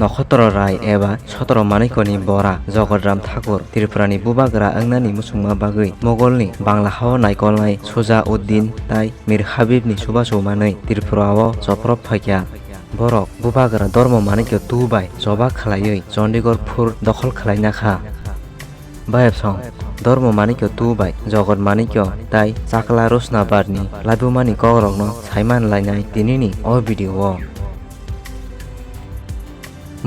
नखत्र राय एबा छत्र मानिक्यनि बरा जगतराम ठाकुर त्रिपुरानि बुबाग्रा अंगनानि मुसुंमा बागै मोगलनि बांला हाव नायकलनाय सुजा उद्दीन ताई मीर हाबिबनि सुबासुमानै त्रिपुराव जफ्रब फायख्या बरक बुबाग्रा धर्म मानिक्य 2 बाय जबा खालायै चंडीगढ़ फुर दखल खालायनाखा बायबसं धर्म मानिक्य 2 बाय जगत मानिक्य ताई चाकला रोशनाबादनि लाइबुमानि कग्रगनो सायमान लायनाय दिनैनि अ भिडिअ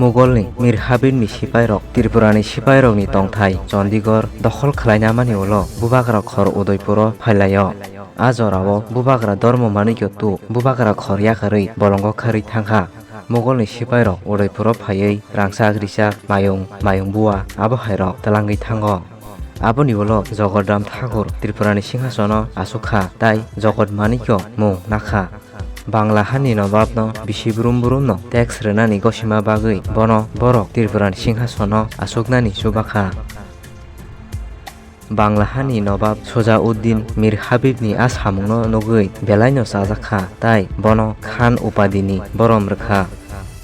मुगलनि मीर हाबिबनि सिपाइरक त्रिपुरानि सिपाइरकनि तंथाय चंडीगढ़ दखल खालायनामानि उलो बुबाग्रा खर उदयपुर फायलायो आजराव बुबाग्रा धर्म मानिक्य 2 बुबाग्रा खर याखारै बलंग खारै थांखा मुगलनि सिपाइरक उदयपुर फायै रांसा ग्रिसा मायुं बुआ आबो हायरक तलांगै थांगो आबोनि उलो जगतराम ठाकुर त्रिपुरानि सिंहासन आसुखा ताई जगत मानिक्य मुं नाखा बांला हानि नवाबनो बिसि बुरुम टेक्स रेनानि गसिमा बागै बनो बरक त्रिपुरानि सिंहासन आसुकनानि सुबाखा बांला हानि नवाब सुजा उद्दीन मीर हाबिबनि आसामुंनो नुगै बेलायनो साजाखा ताई बनो खान उपाधिनि बरम रेखा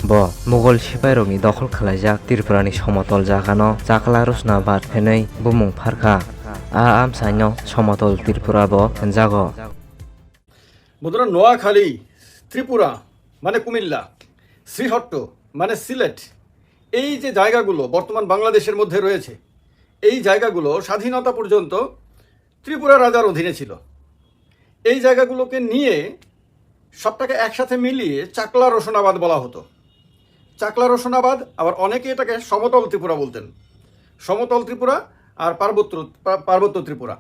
ब मुगल सिपाइरकनि दखल खालायजाक त्रिपुरानि समतल जागानो चाकला रोशनाबाद फेनै बुमुं फारखा आमसाइनो समतल त्रिपुरा ब होनजागो বন্ধুরা নোয়াখালী ত্রিপুরা মানে কুমিল্লা শ্রীহট্ট মানে সিলেট এই যে জায়গাগুলো বর্তমান বাংলাদেশের মধ্যে রয়েছে এই জায়গাগুলো স্বাধীনতা পর্যন্ত ত্রিপুরা রাজার অধীনে ছিল এই জায়গাগুলোকে নিয়ে সবটাকে একসাথে মিলিয়ে চাকলা রোশনাবাদ বলা হতো চাকলা রোশনাবাদ আবার অনেকে এটাকে সমতল ত্রিপুরা বলতেন সমতল ত্রিপুরা আর পার্বত্য ত্রিপুরা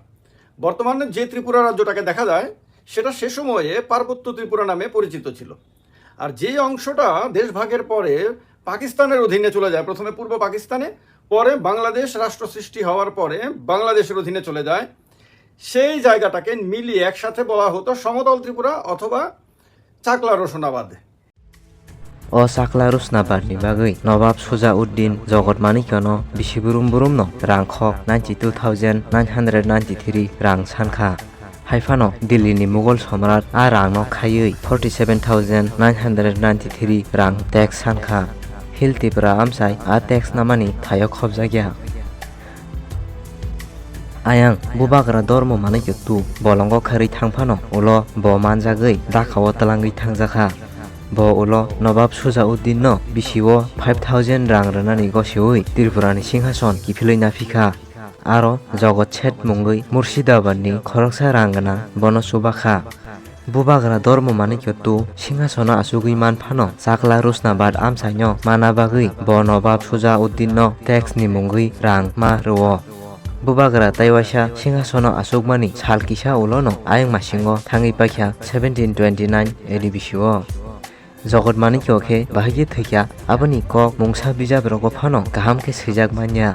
বর্তমানে যে ত্রিপুরা রাজ্যটাকে দেখা যায় সেটা সে সময়ে পার্বত্য ত্রিপুরা নামে পরিচিত ছিল আর যে অংশটা দেশভাগের পরে পাকিস্তানের অধীনে চলে যায় প্রথমে পূর্ব পাকিস্তানে পরে বাংলাদেশ রাষ্ট্র সৃষ্টি হওয়ার পরে বাংলাদেশের অধীনে চলে যায় সেই জায়গাটাকে মিলিয়ে একসাথে বলা হতো সমতল ত্রিপুরা অথবা চাকলা রোশনাবাদ o Chakla Roshnabadni bagै नवाब सुजा उद्दीन जगत मानिक्यनो बिसि बुरुम रांखक 92,993 रां सानखा हाइफानो दिल्लीनि मुगल सम्राट आ रांनो खायै 47,993 रां टेक्स सानखा हिल त्रिपुरा आमसाय आ टेक्स नामानि थायो खबजागिया आयां बुबाग्रा धर्म मानिक्य 2 बलंग खारै थांफानो उलो ब मानजागै दाखाव तलांगै थांजाखा ब उलो नवाब सुजा उद्दीन नो बिसिओ 5,000 रां रनानि गसियै त्रिपुरानि सिंहासन किफिलै नाफिखा आरो जगत छेद मुंगै मुर्शिदाबादनि खरकसा रांगना बनो सुबाखा बुबाग्रा धर्म मानिक्य 2 सिंहासन आसुगै मानफानो चाकला रोशनाबाद आमसाइनो मानाबागै ब नवाब सुजा उद्दीन नो टेक्सनि मुंगै रां मा रव बुबाग्रा ताइवासा सिंहासन आसुगमानि सालकिसा उलोनो आयं मासिंगो थाङै पाख्या 1729 एदि बिसिओ जगत मानिक्य के बाहागि थैख्या आबोनि कक मुंसा बिजाब रगो फानो गाहाम के सैजाक मान्या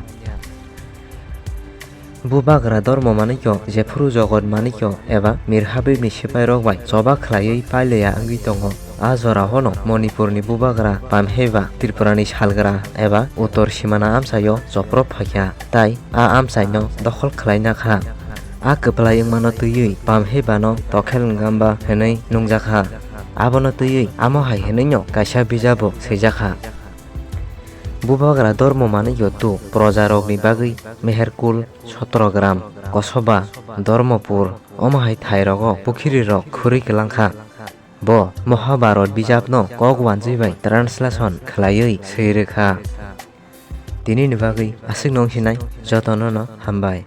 बुबाग्रा धर्म मानिक्य जेफुरु जगत मानिक्य एबा मीर हाबिबनि सिपाइरक बाय जबा खालायै पाइलेया अंगै दङ आ जरा हनो मणिपुरनि बुबाग्रा पामहेबा त्रिपुरानि सालग्रा एबा उत्तर सीमाना आमसायो जफ्रब फाख्या ताई आ आमसायनो दखल खालायनाखा आ कपलायं मानो तैयै पामहेबानो तखेल गाम्बा हेनै नुंजाखा आबोनो तैयै आमो हाय हेनैनो कायसा बिजाबो सैजाखा बुबाग्रा धर्म मानिक्य 2 प्रजारकनि बागै मेहेरकुल छत्रग्राम कसबा धर्मपुर अमाहाय थायरगो पुखिरिरक खुरै गलांखा ब महाभारत बिजाबनो कक वानजैबाय ट्रान्सलेसन खालायै सैरोखा दिनैनि बागै आसिक नंसिनाय जतननो हामबाय।